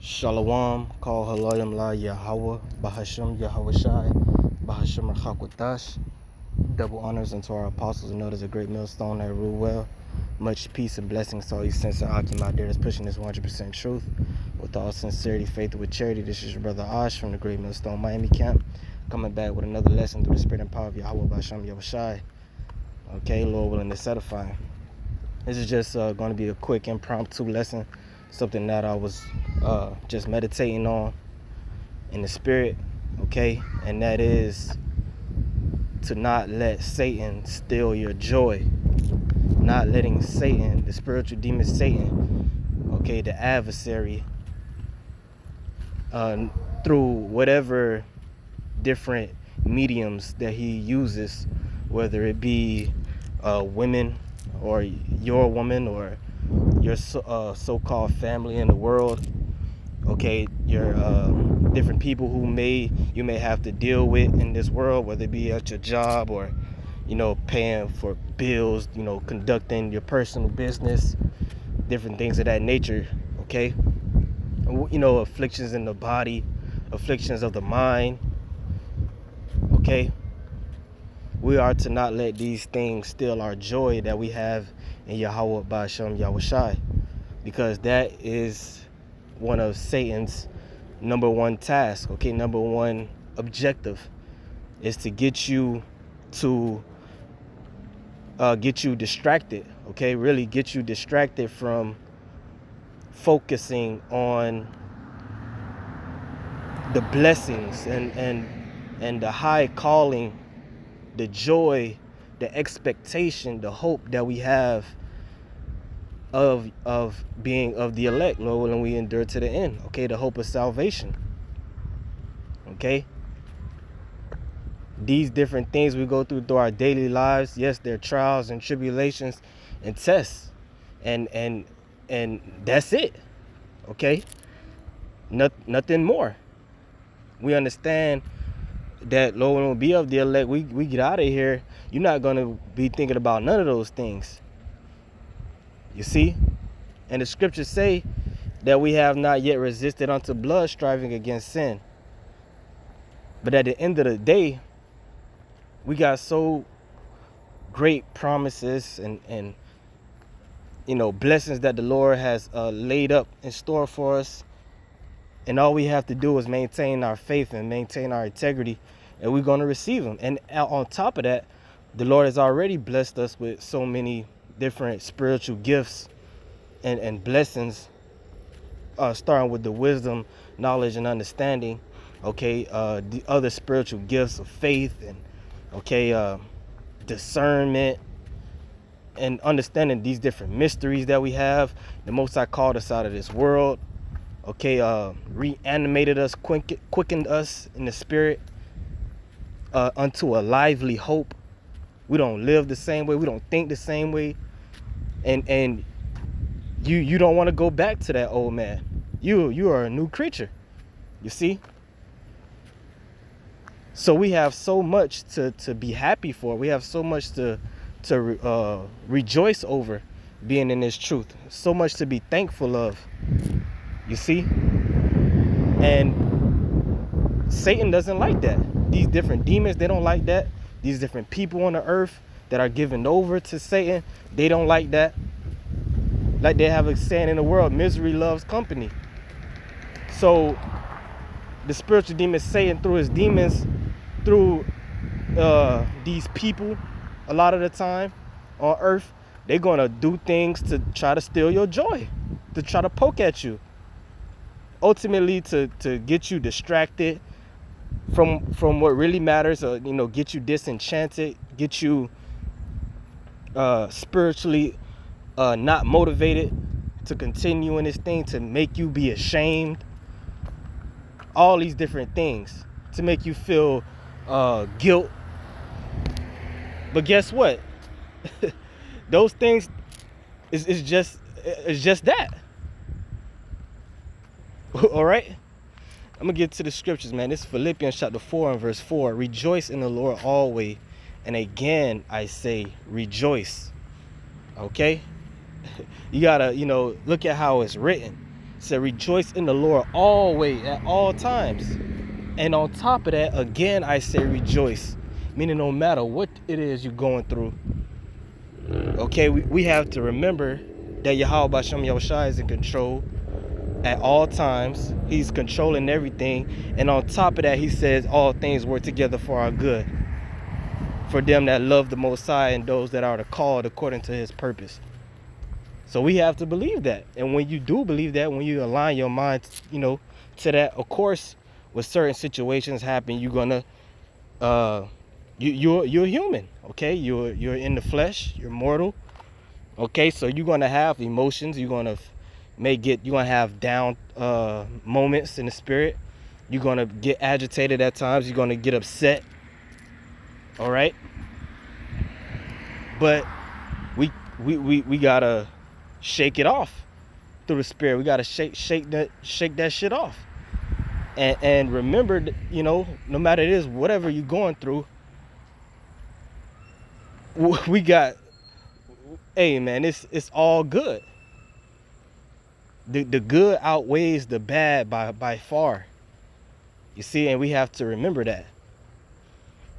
Shalom, call Halayim La Yahweh, Bahasham Yahweh Shai, Bahasham Rachakwatash. Double honors unto our apostles and notice a great millstone that rule well. Much peace and blessings to all you sincere Akim out there that's pushing this 100% truth. With all sincerity, faith, with charity, this is your brother Ash from the Great Millstone Miami camp. Coming back with another lesson through the spirit and power of Yahweh, Bahasham Yahweh Shai. Okay, Lord willing, it's edifying. This is just going to be a quick impromptu lesson. Something that I was just meditating on in the spirit, okay? And that is to not let Satan steal your joy. Not letting Satan, the spiritual demon Satan, okay, the adversary, through whatever different mediums that he uses, whether it be women or your woman or your so-called family in the world, okay, your different people who you may have to deal with in this world, whether it be at your job or, you know, paying for bills, you know, conducting your personal business, different things of that nature, okay? You know, afflictions in the body, afflictions of the mind, okay? We are to not let these things steal our joy that we have in Yahweh Ba'ashem Yahweh Shai, because that is one of Satan's number one task, okay, number one objective is to get you distracted, okay, really get you distracted from focusing on the blessings and the high calling, the joy, the expectation, the hope that we have of being of the elect, Lord, when we endure to the end, okay, the hope of salvation, okay. These different things we go through our daily lives, yes, they're trials and tribulations and tests, and that's it, okay. Nothing more. We understand that, Lord, when we be of the elect, we get out of here, you're not going to be thinking about none of those things. You see? And the scriptures say that we have not yet resisted unto blood, striving against sin. But at the end of the day, we got so great promises and you know, blessings that the Lord has laid up in store for us. And all we have to do is maintain our faith and maintain our integrity, and we're going to receive them. And on top of that, the Lord has already blessed us with so many different spiritual gifts and blessings, starting with the wisdom, knowledge, and understanding, okay, the other spiritual gifts of faith and, okay, discernment, and understanding these different mysteries that we have. The Most High called us out of this world, okay, reanimated us, quickened us in the spirit unto a lively hope. We don't live the same way, we don't think the same way, and you don't want to go back to that old man. You are a new creature, you see. So we have so much to be happy for. We have so much to rejoice over being in this truth. So much to be thankful of, you see. And Satan doesn't like that. These different demons, they don't like that. These different people on the earth that are given over to Satan, they don't like that. Like they have a saying in the world, misery loves company. So the spiritual demon Satan, through his demons, through these people, a lot of the time on earth, they're gonna do things to try to steal your joy, to try to poke at you, ultimately to get you distracted from what really matters, or, you know, get you disenchanted, get you spiritually not motivated to continue in this thing, to make you be ashamed, all these different things, to make you feel guilt. But guess what? Those things is just that. All right, I'm gonna get to the scriptures, man. This is Philippians chapter 4 and verse 4. Rejoice in the Lord always, and again I say rejoice. Okay, you gotta, you know, look at how it's written. said, rejoice in the Lord always, at all times. And on top of that, again, I say rejoice. Meaning no matter what it is you're going through, okay, we have to remember that Yahweh Bashem Yahushua is in control at all times. He's controlling everything. And on top of that, he says all things work together for our good, for them that love the Most High and those that are called according to his purpose. So we have to believe that. And when you do believe that, when you align your mind, to that, of course, when certain situations happen, you're gonna you're human, okay? You're in the flesh, you're mortal, okay? So you're gonna have emotions. You're gonna have down moments in the spirit. You're gonna get agitated at times. You're gonna get upset. All right. But we gotta shake it off through the spirit. We gotta shake that shit off. And remember, no matter it is, whatever you're going through, we got, hey man, it's all good. The good outweighs the bad by far. You see, and we have to remember that.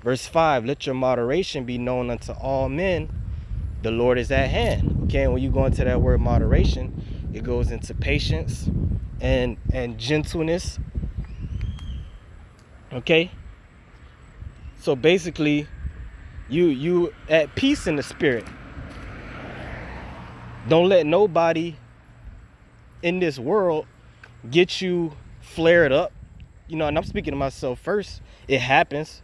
Verse 5, let your moderation be known unto all men. The Lord is at hand. Okay, and when you go into that word moderation, it goes into patience and gentleness. Okay? So basically, you at peace in the spirit. Don't let nobody in this world get you flared up. And I'm speaking to myself first. It happens.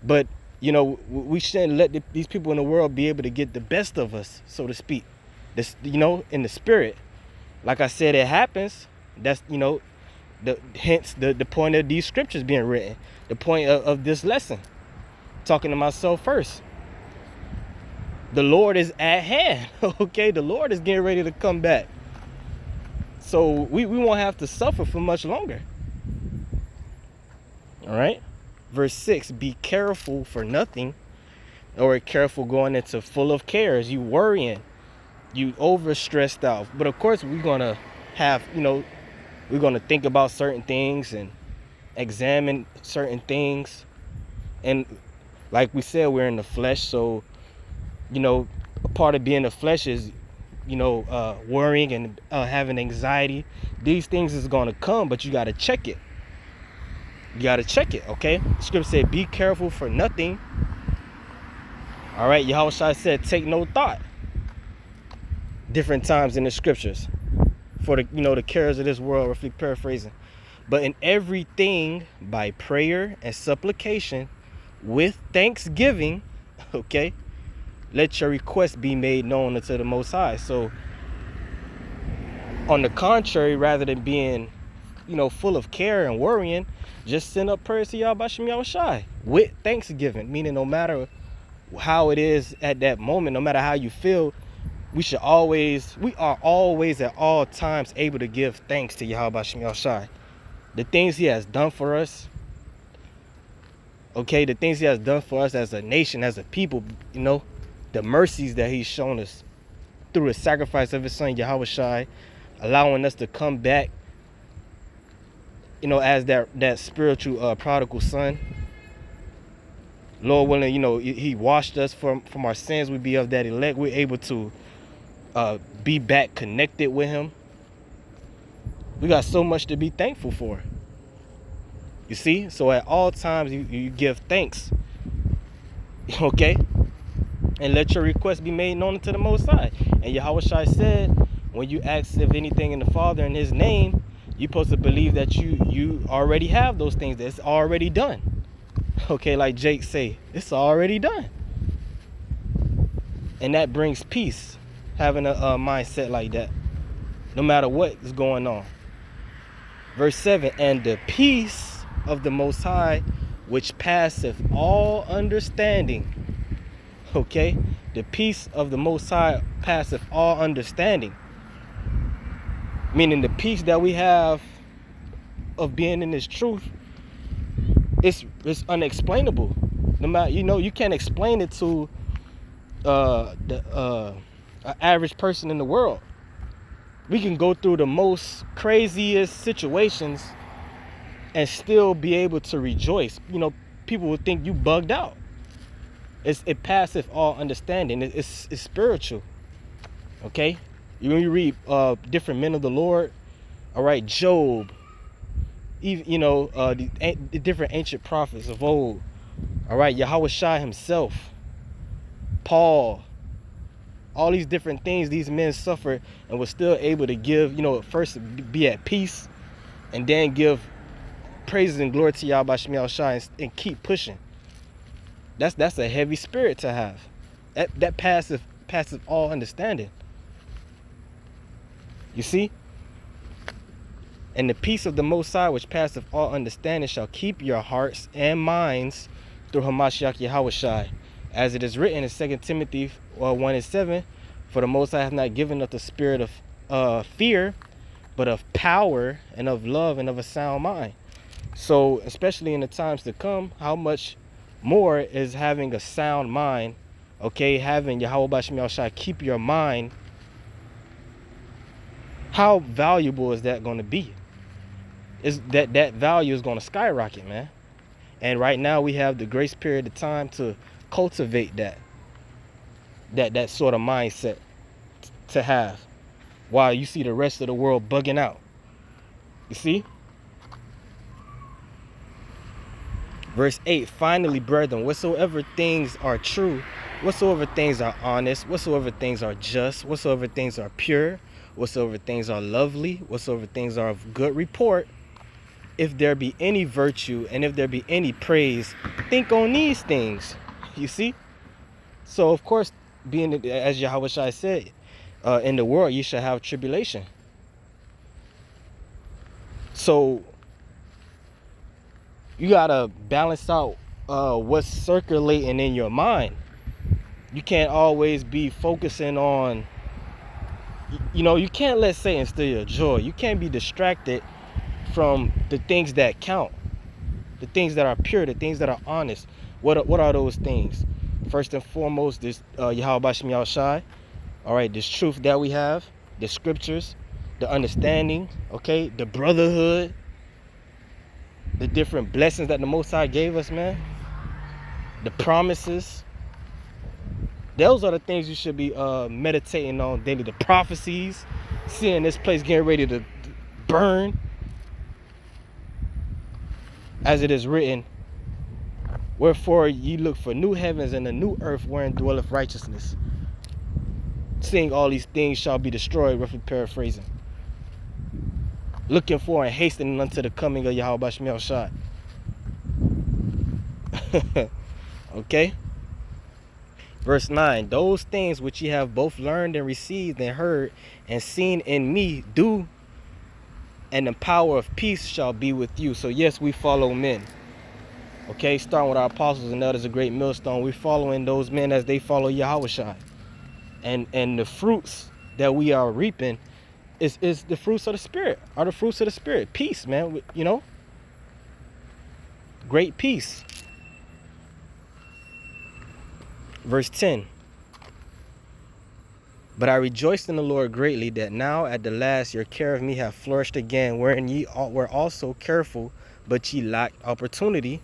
But, we shouldn't let these people in the world be able to get the best of us, so to speak. This, in the spirit. Like I said, it happens. That's, hence the point of these scriptures being written. The point of this lesson. Talking to myself first. The Lord is at hand. Okay, the Lord is getting ready to come back. So we won't have to suffer for much longer. All right. Verse 6, be careful for nothing, or careful going into full of cares. You worrying, you overstressed out. But of course, we're going to have, we're going to think about certain things and examine certain things. And like we said, we're in the flesh. So, a part of being in the flesh is, worrying and having anxiety. These things is going to come, but you got to check it. You got to check it, okay? Scripture said, be careful for nothing. All right, Yahushua said, take no thought. Different times in the scriptures. For the cares of this world, roughly paraphrasing. But in everything, by prayer and supplication, with thanksgiving, okay, let your request be made known unto the Most High. So, on the contrary, rather than being, full of care and worrying, just send up prayers to Yahweh Bashem Yahushua with thanksgiving. Meaning no matter how it is at that moment, no matter how you feel, we are always at all times able to give thanks to Yahweh Bashem Yahushua. The things he has done for us, okay, the things he has done for us as a nation, as a people, the mercies that he's shown us through the sacrifice of his son Yahushua, allowing us to come back, as that spiritual prodigal son. Lord willing, he washed us from our sins. We be of that elect. We're able to be back connected with him. We got so much to be thankful for. You see? So at all times, you give thanks. Okay? And let your request be made known to the Most High. And Yahushua said, when you ask of anything in the Father in his name, you're supposed to believe that you already have those things. That's already done. Okay, like Jake say, it's already done. And that brings peace, having a mindset like that, no matter what is going on. Verse 7, and the peace of the Most High, which passeth all understanding. Okay, the peace of the Most High passeth all understanding. Meaning the peace that we have of being in this truth, it's unexplainable. No matter, you can't explain it to an average person in the world. We can go through the most craziest situations and still be able to rejoice. People would think you bugged out. It passeth all understanding. It's spiritual. Okay? When you read different men of the Lord, all right, Job, even the different ancient prophets of old, all right, Yahweh Shai himself, Paul, all these different things these men suffered and were still able to give, first be at peace and then give praises and glory to Yahweh Shai Shai and keep pushing. That's a heavy spirit to have. That passes all understanding. You see? And the peace of the Most High, which passeth all understanding, shall keep your hearts and minds through Hamashiach Yahweh Shai. As it is written in 2 Timothy 1:7, for the Most High hath not given us the spirit of fear, but of power and of love and of a sound mind. So, especially in the times to come, how much more is having a sound mind, okay? Having Yahweh Bashim Shai keep your mind. How valuable is that going to be? Is that value is going to skyrocket, man. And right now we have the grace period of time to cultivate that sort of mindset to have, while you see the rest of the world bugging out. You see? Verse 8, finally, brethren, whatsoever things are true, whatsoever things are honest, whatsoever things are just, whatsoever things are pure, whatsoever things are lovely, whatsoever things are of good report, if there be any virtue and if there be any praise, think on these things. You see? So, of course, being as Yahweh Shai said, in the world you shall have tribulation. So, you gotta balance out what's circulating in your mind. You can't always be focusing on, you can't let Satan steal your joy. You can't be distracted from the things that count, the things that are pure, the things that are honest. What are those things? First and foremost, this Yahweh Bashim Shai. All right, this truth that we have, the scriptures, the understanding, okay, the brotherhood, the different blessings that the Most High gave us, man, the promises. Those are the things you should be meditating on daily. The prophecies, seeing this place getting ready to burn, as it is written, wherefore ye look for new heavens and a new earth wherein dwelleth righteousness. Seeing all these things shall be destroyed, roughly paraphrasing. Looking for and hastening unto the coming of Yahweh Bashim Shai. Okay? Verse 9, those things which ye have both learned and received and heard and seen in me do, and the power of peace shall be with you. So yes, we follow men. Okay, starting with our apostles and elders, a great millstone. We're following those men as they follow Yahweh Shai. And the fruits that we are reaping is the fruits of the Spirit, are the fruits of the Spirit. Peace, man, great peace. Verse 10, but I rejoiced in the Lord greatly that now at the last your care of me hath flourished again, wherein ye were also careful, but ye lacked opportunity.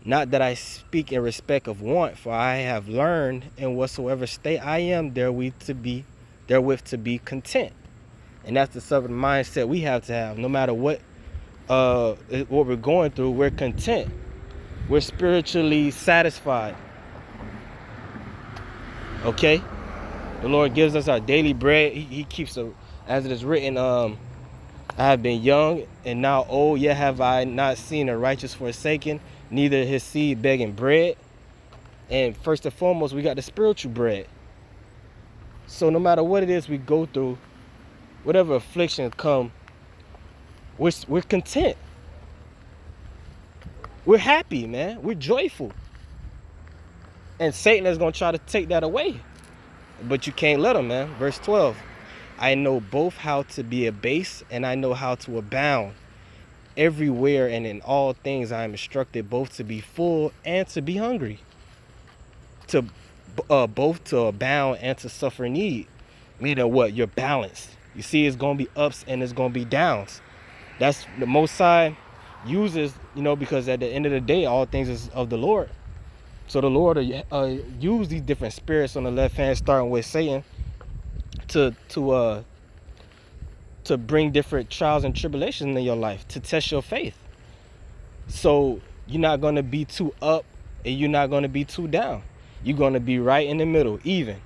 Not that I speak in respect of want, for I have learned in whatsoever state I am therewith to be content. And that's the sort of mindset we have to have. No matter what we're going through, we're content. We're spiritually satisfied. Okay? The Lord gives us our daily bread. He keeps us, as it is written, I have been young and now old, yet have I not seen a righteous forsaken, neither his seed begging bread. And first and foremost, we got the spiritual bread. So no matter what it is we go through, whatever affliction come, we're content. We're happy, man. We're joyful. And Satan is going to try to take that away. But you can't let him, man. Verse 12. I know both how to be abased and I know how to abound. Everywhere and in all things I am instructed both to be full and to be hungry. To both to abound and to suffer need. Meaning what? You're balanced. You see, it's going to be ups and it's going to be downs. That's the Most High uses, because at the end of the day, all things is of the Lord. So the Lord use these different spirits on the left hand, starting with Satan, to bring different trials and tribulations in your life, to test your faith. So you're not going to be too up and you're not going to be too down. You're going to be right in the middle, even.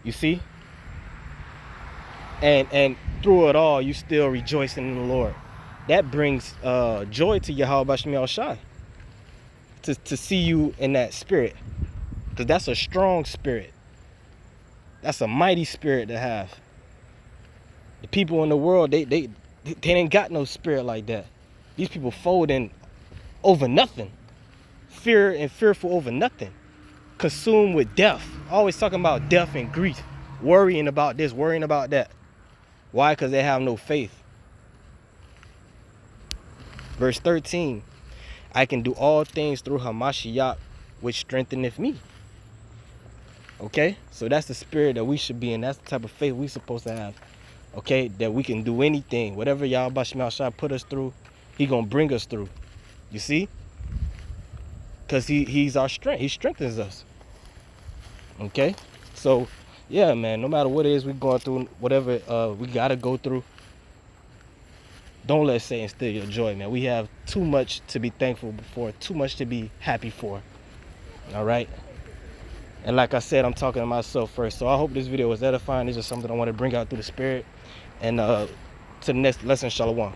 You see? And through it all, you still rejoicing in the Lord. That brings joy to Yahweh Shemel Shai. To see you in that spirit. Because that's a strong spirit. That's a mighty spirit to have. The people in the world, they ain't got no spirit like that. These people folding over nothing. Fear and fearful over nothing. Consumed with death. Always talking about death and grief. Worrying about this, worrying about that. Why? Because they have no faith. Verse 13. I can do all things through Hamashiach, which strengtheneth me. Okay? So that's the spirit that we should be in. That's the type of faith we supposed to have. Okay? That we can do anything. Whatever Yahweh Shemel Shai put us through, he going to bring us through. You see? Because he's our strength. He strengthens us. Okay? So, yeah, man. No matter what it is we're going through, whatever we got to go through, don't let Satan steal your joy, man. We have too much to be thankful for, too much to be happy for. All right? And like I said, I'm talking to myself first. So I hope this video was edifying. This is something I want to bring out through the spirit. And to the next lesson, Shalom.